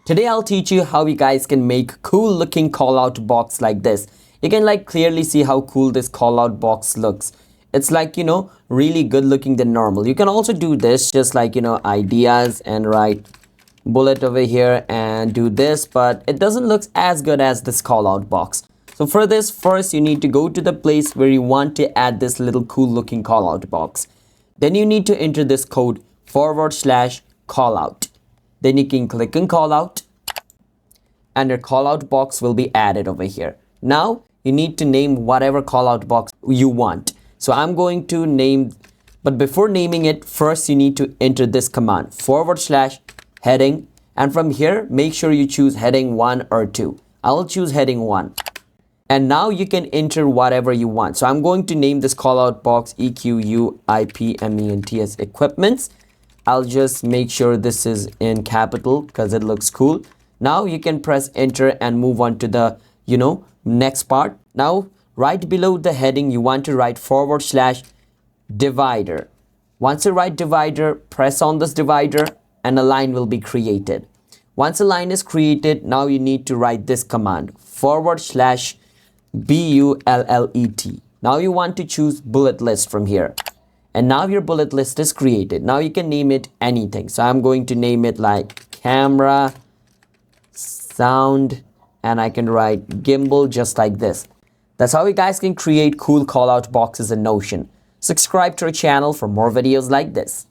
Today I'll teach you how you guys can make cool looking callout box like this. You can clearly see how cool this callout box looks. It's really good looking than normal. You can also do this just ideas and write bullet over here and do this, but it doesn't look as good as this callout box. So for this, first you need to go to the place where you want to add this little cool looking callout box. Then you need to enter this code /callout. Then you can click on callout and your callout box will be added over here. Now you need to name whatever callout box you want. So I'm going to name, but before naming it, first you need to enter this command /heading, and from here make sure you choose heading 1 or 2. I'll choose heading 1. And now you can enter whatever you want. So I'm going to name this callout box EQUIPMENTS equipments. I'll just make sure this is in capital because it looks cool. Now you can press enter and move on to the next part. Now right below the heading you want to write /divider. Once you write divider, press on this divider and a line will be created. Once a line is created, now you need to write this command /bullet. Now you want to choose bullet list from here. And now your bullet list is created. Now you can name it anything. So I'm going to name it like camera, sound, and I can write gimbal just like this. That's how you guys can create cool callout boxes in Notion. Subscribe to our channel for more videos like this.